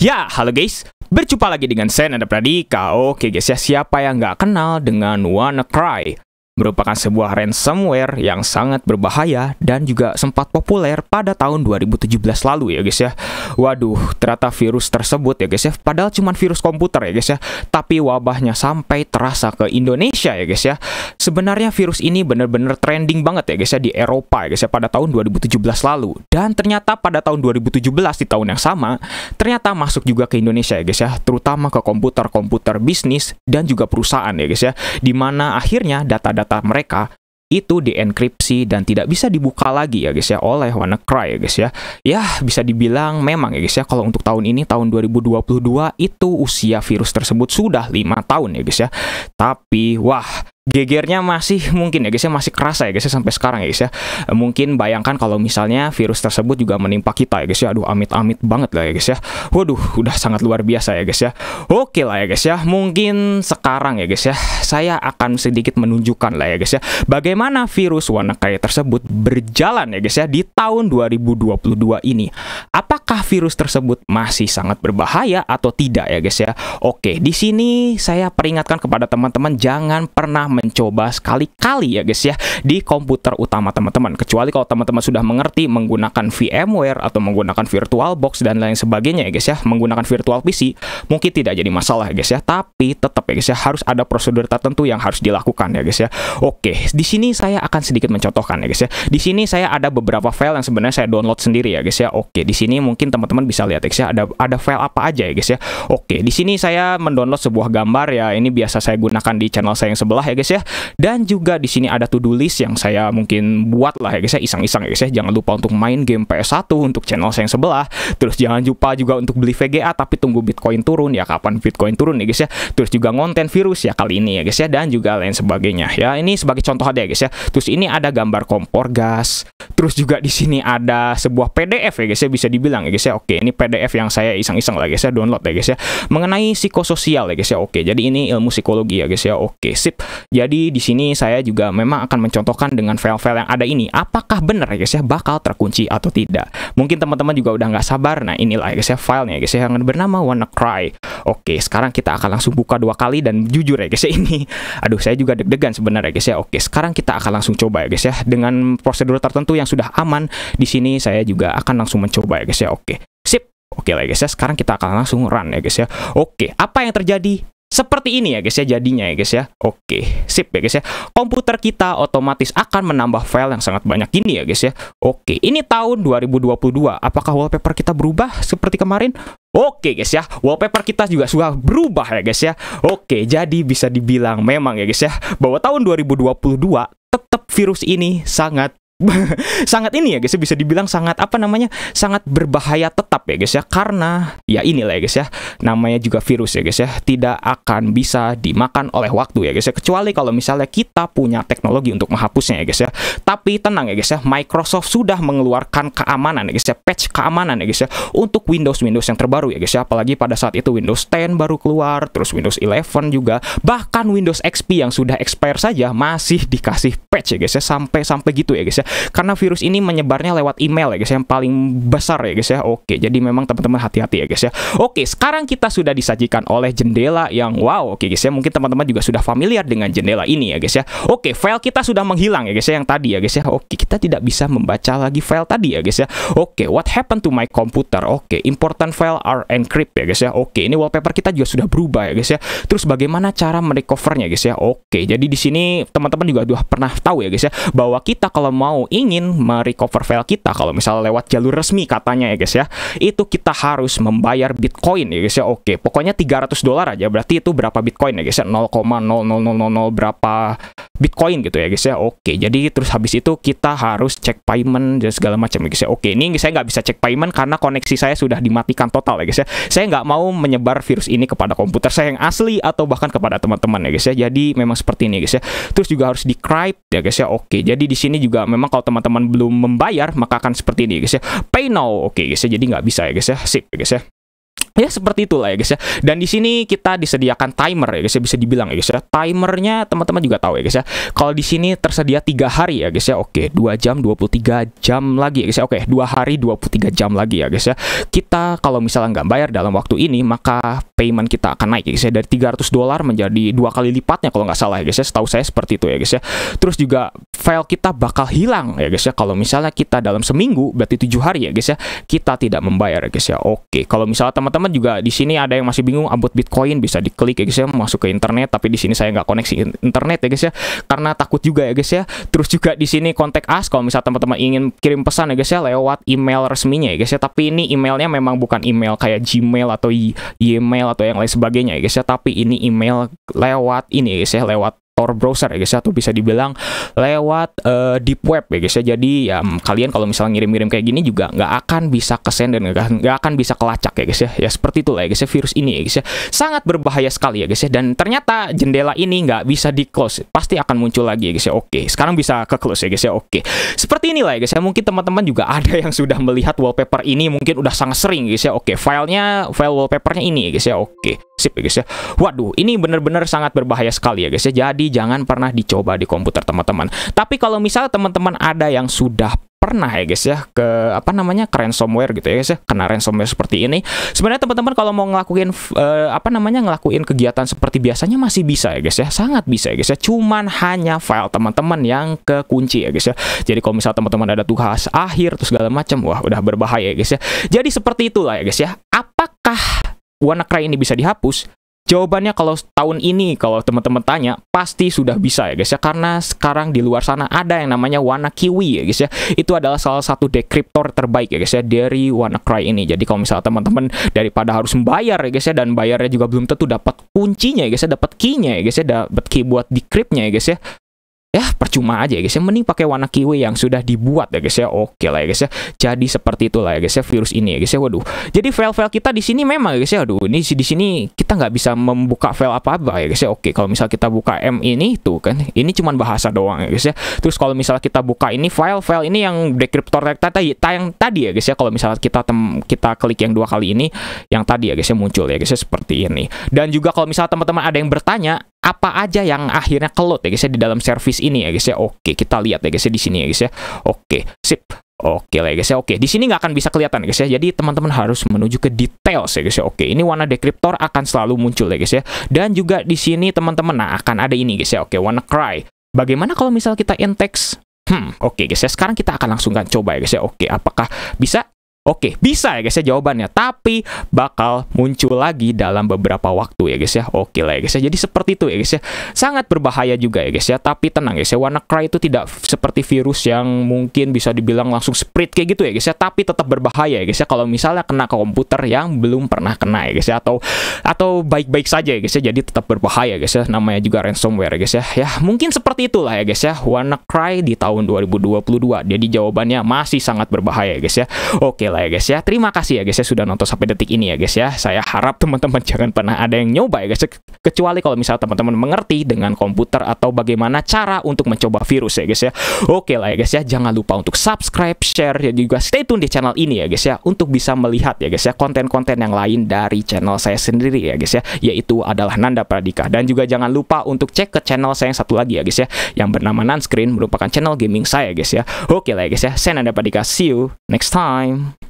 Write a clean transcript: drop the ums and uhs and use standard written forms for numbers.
Ya, halo guys. Berjumpa lagi dengan saya Nanda Pradika. Oke guys ya, siapa yang nggak kenal dengan WannaCry? Merupakan sebuah ransomware yang sangat berbahaya dan juga sempat populer pada tahun 2017 lalu ya guys ya. Waduh, ternyata virus tersebut ya guys ya, padahal cuma virus komputer ya guys ya, tapi wabahnya sampai terasa ke Indonesia ya guys ya. Sebenarnya virus ini benar-benar trending banget ya guys ya di Eropa ya guys ya pada tahun 2017 lalu. Dan ternyata pada tahun 2017 di tahun yang sama, ternyata masuk juga ke Indonesia ya guys ya, terutama ke komputer-komputer bisnis dan juga perusahaan ya guys ya, dimana akhirnya data-data mereka itu dienkripsi dan tidak bisa dibuka lagi ya guys ya oleh WannaCry ya guys ya. Ya, bisa dibilang memang ya guys ya, kalau untuk tahun ini, tahun 2022 itu usia virus tersebut sudah 5 tahun ya guys ya. Tapi wah, gegernya masih mungkin ya guys ya, masih kerasa ya guys ya sampai sekarang ya guys ya. Mungkin bayangkan kalau misalnya virus tersebut juga menimpa kita ya guys ya. Aduh, amit-amit banget lah ya guys ya. Waduh, udah sangat luar biasa ya guys ya. Oke lah ya guys ya, mungkin sekarang ya guys ya, saya akan sedikit menunjukkan lah ya guys ya, bagaimana virus WannaCry tersebut berjalan ya guys ya di tahun 2022 ini. Apakah virus tersebut masih sangat berbahaya atau tidak ya guys ya? Oke, di sini saya peringatkan kepada teman-teman, jangan pernah mencoba sekali-kali ya guys ya di komputer utama teman-teman, kecuali kalau teman-teman sudah mengerti menggunakan VMware atau menggunakan VirtualBox dan lain sebagainya ya guys ya, menggunakan virtual PC mungkin tidak jadi masalah ya guys ya. Tapi tetap ya guys ya, harus ada prosedur tertentu yang harus dilakukan ya guys ya. Oke, di sini saya akan sedikit mencontohkan ya guys ya. Di sini saya ada beberapa file yang sebenarnya saya download sendiri ya guys ya. Oke, di sini mungkin teman-teman bisa lihat ya guys ya, ada file apa aja ya guys ya. Oke, di sini saya mendownload sebuah gambar ya, ini biasa saya gunakan di channel saya yang sebelah ya guys ya. Dan juga di sini ada to-do list yang saya mungkin buat lah ya guys ya, iseng-iseng ya guys ya. Jangan lupa untuk main game PS1 untuk channel saya yang sebelah. Terus jangan lupa juga untuk beli VGA, tapi tunggu Bitcoin turun ya, kapan Bitcoin turun ya guys ya. Terus juga ngonten virus ya kali ini ya guys ya, dan juga lain sebagainya ya. Ini sebagai contoh aja ya guys ya. Terus ini ada gambar kompor gas. Terus juga di sini ada sebuah PDF ya guys ya, bisa dibilang ya guys ya. Oke, ini PDF yang saya iseng-iseng lah guys ya, download ya guys ya, mengenai psikososial ya guys ya. Oke, jadi ini ilmu psikologi ya guys ya. Oke, sip. Jadi di sini saya juga memang akan mencontohkan dengan file-file yang ada ini, apakah benar ya guys ya bakal terkunci atau tidak. Mungkin teman-teman juga udah nggak sabar. Nah, inilah ya guys ya filenya ya guys ya, yang bernama WannaCry. Oke, sekarang kita akan langsung buka 2 kali dan jujur ya guys ya, ini aduh, saya juga deg-degan sebenarnya guys ya. Oke, sekarang kita akan langsung coba ya guys ya dengan prosedur tertentu yang sudah aman. Di sini saya juga akan langsung mencoba ya guys ya. Oke, sip. Oke lah ya guys ya, sekarang kita akan langsung run ya guys ya. Oke, apa yang terjadi? Seperti ini ya guys ya jadinya ya guys ya. Oke, sip ya guys ya. Komputer kita otomatis akan menambah file yang sangat banyak ini ya guys ya. Oke, ini tahun 2022. Apakah wallpaper kita berubah seperti kemarin? Oke guys ya, wallpaper kita juga sudah berubah ya guys ya. Oke, jadi bisa dibilang memang ya guys ya, bahwa tahun 2022 tetap virus ini sangat sangat ini ya guys ya, bisa dibilang sangat apa namanya, sangat berbahaya tetap ya guys ya, karena ya inilah ya guys ya, namanya juga virus ya guys ya, tidak akan bisa dimakan oleh waktu ya guys ya, kecuali kalau misalnya kita punya teknologi untuk menghapusnya ya guys ya. Tapi tenang ya guys ya, Microsoft sudah mengeluarkan keamanan ya guys ya, patch keamanan ya guys ya, untuk Windows yang terbaru ya guys ya, apalagi pada saat itu Windows 10 baru keluar, terus Windows 11 juga, bahkan Windows XP yang sudah expire saja masih dikasih patch ya guys ya, sampai gitu ya guys ya. Karena virus ini menyebarnya lewat email ya guys, yang paling besar ya guys ya. Oke, jadi memang teman-teman hati-hati ya guys ya. Oke, sekarang kita sudah disajikan oleh jendela yang wow. Oke guys ya, mungkin teman-teman juga sudah familiar dengan jendela ini ya guys ya. Oke, file kita sudah menghilang ya guys ya, yang tadi ya guys ya. Oke, kita tidak bisa membaca lagi file tadi ya guys ya. Oke, what happened to my computer? Oke, important file are encrypted ya guys ya. Oke, ini wallpaper kita juga sudah berubah ya guys ya. Terus bagaimana cara merecovernya guys ya? Oke, jadi di sini teman-teman juga sudah pernah tahu ya guys ya, bahwa kita kalau mau ingin merecover file kita, kalau misalnya lewat jalur resmi katanya ya guys ya, itu kita harus membayar Bitcoin ya guys ya. Oke, pokoknya $300 aja, berarti itu berapa Bitcoin ya guys ya, 0,00000 berapa Bitcoin gitu ya guys ya. Oke, jadi terus habis itu kita harus cek payment dan segala macam ya guys ya. Oke, ini saya nggak bisa cek payment karena koneksi saya sudah dimatikan total ya guys ya. Saya nggak mau menyebar virus ini kepada komputer saya yang asli atau bahkan kepada teman-teman ya guys ya. Jadi memang seperti ini guys ya. Terus juga harus decrypt ya guys ya. Oke, jadi di sini juga memang kalau teman-teman belum membayar maka akan seperti ini guys ya, pay now. Oke guys ya, jadi nggak bisa ya guys ya. Sip ya guys ya. Ya seperti itulah ya guys ya. Dan di sini kita disediakan timer ya guys ya, bisa dibilang ya guys ya. Timernya teman-teman juga tahu ya guys ya. Kalau di sini tersedia 3 hari ya guys ya. Oke, 2 jam 23 jam lagi ya guys ya. Oke, 2 hari 23 jam lagi ya guys ya. Kita kalau misalnya nggak bayar dalam waktu ini, maka payment kita akan naik ya guys ya, dari $300 menjadi 2 kali lipatnya kalau nggak salah ya guys ya. Setahu saya seperti itu ya guys ya. Terus juga file kita bakal hilang ya guys ya. Kalau misalnya kita dalam seminggu, berarti 7 hari ya guys ya, kita tidak membayar ya guys ya. Oke, kalau misalnya teman-teman juga di sini ada yang masih bingung about Bitcoin, bisa diklik ya guys ya, masuk ke internet. Tapi di sini saya nggak koneksi internet ya guys ya, karena takut juga ya guys ya. Terus juga di sini kontak us kalau misalnya teman-teman ingin kirim pesan ya guys ya, lewat email resminya ya guys ya. Tapi ini emailnya memang bukan email kayak Gmail atau Ymail atau yang lain sebagainya ya guys ya, tapi ini email lewat ini ya guys ya, lewat Tor browser ya guys ya, atau bisa dibilang lewat deep web ya guys ya. Jadi ya kalian kalau misalnya ngirim-ngirim kayak gini juga nggak akan bisa kesend dan nggak akan bisa kelacak ya guys ya. Ya seperti itulah ya guys ya, virus ini ya guys ya, sangat berbahaya sekali ya guys ya. Dan ternyata jendela ini nggak bisa di close, pasti akan muncul lagi ya guys ya. Oke, sekarang bisa ke close ya guys ya. Oke, seperti inilah ya guys ya. Mungkin teman-teman juga ada yang sudah melihat wallpaper ini, mungkin udah sangat sering guys ya. Oke, file wallpapernya ini ya guys ya. Oke, sip ya guys ya. Waduh, ini benar-benar sangat berbahaya sekali ya guys ya. Jadi jangan pernah dicoba di komputer teman-teman. Tapi kalau misalnya teman-teman ada yang sudah pernah ya guys ya ke ke ransomware gitu ya guys ya, kena ransomware seperti ini, sebenarnya teman-teman kalau mau ngelakuin ngelakuin kegiatan seperti biasanya masih bisa ya guys ya, sangat bisa ya guys ya. Cuman hanya file teman-teman yang kekunci ya guys ya. Jadi kalau misalnya teman-teman ada tugas akhir terus segala macam, wah udah berbahaya ya guys ya. Jadi seperti itulah ya guys ya. Apakah WannaCry ini bisa dihapus? Jawabannya kalau tahun ini, kalau teman-teman tanya, pasti sudah bisa ya guys ya. Karena sekarang di luar sana ada yang namanya WannaKiwi ya guys ya. Itu adalah salah satu dekriptor terbaik ya guys ya dari WannaCry ini. Jadi kalau misalnya teman-teman daripada harus membayar ya guys ya, dan bayarnya juga belum tentu dapat kuncinya ya guys ya, dapat key-nya ya guys ya, dapat key buat decrypt-nya ya guys ya. Ya percuma aja ya guys ya, mending pakai WannaKiwi yang sudah dibuat ya guys ya. Oke lah ya guys ya. Jadi seperti itulah ya guys ya virus ini ya guys ya. Waduh. Jadi file-file kita di sini memang ya guys ya. Aduh, ini di sini kita nggak bisa membuka file apa-apa ya guys ya. Oke, kalau misal kita buka M ini tuh kan, ini cuma bahasa doang ya guys ya. Terus kalau misalnya kita buka ini file-file ini yang dekriptor tadi ya guys ya. Kalau misalnya kita klik yang 2 kali ini, yang tadi ya guys ya muncul ya guys ya seperti ini. Dan juga kalau misalnya teman-teman ada yang bertanya apa aja yang akhirnya keload ya guys ya di dalam service ini ya guys ya. Oke, kita lihat ya guys ya di sini ya guys ya. Oke, sip. Oke lah ya guys ya. Oke, di sini nggak akan bisa kelihatan ya guys ya. Jadi teman-teman harus menuju ke details ya guys ya. Oke, ini warna dekriptor akan selalu muncul ya guys ya. Dan juga di sini teman-teman akan ada ini guys ya. Oke, WannaCry. Bagaimana kalau misal kita in-text? Oke guys ya. Sekarang kita akan langsung coba ya guys ya. Oke, apakah bisa? Oke, bisa ya guys ya jawabannya, tapi bakal muncul lagi dalam beberapa waktu ya guys ya. Oke lah ya guys ya. Jadi seperti itu ya guys ya. Sangat berbahaya juga ya guys ya. Tapi tenang guys ya, WannaCry itu tidak seperti virus yang mungkin bisa dibilang langsung spread kayak gitu ya guys ya. Tapi tetap berbahaya ya guys ya kalau misalnya kena ke komputer yang belum pernah kena ya guys ya, atau baik-baik saja ya guys ya. Jadi tetap berbahaya guys ya. Namanya juga ransomware ya guys ya. Ya, mungkin seperti itulah ya guys ya WannaCry di tahun 2022. Jadi jawabannya masih sangat berbahaya ya guys ya. Oke lah ya guys ya. Terima kasih ya guys ya sudah nonton sampai detik ini ya guys ya. Saya harap teman-teman jangan pernah ada yang nyoba ya guys ya. Kecuali kalau misalnya teman-teman mengerti dengan komputer atau bagaimana cara untuk mencoba virus ya guys ya. Oke lah ya guys ya. Jangan lupa untuk subscribe, share, dan juga stay tune di channel ini ya guys ya, untuk bisa melihat ya guys ya konten-konten yang lain dari channel saya sendiri ya guys ya, yaitu adalah Nanda Pradika. Dan juga jangan lupa untuk cek ke channel saya yang satu lagi ya guys ya, yang bernama Nanscreen, merupakan channel gaming saya guys ya. Oke lah ya guys ya. Saya Nanda Pradika. See you next time.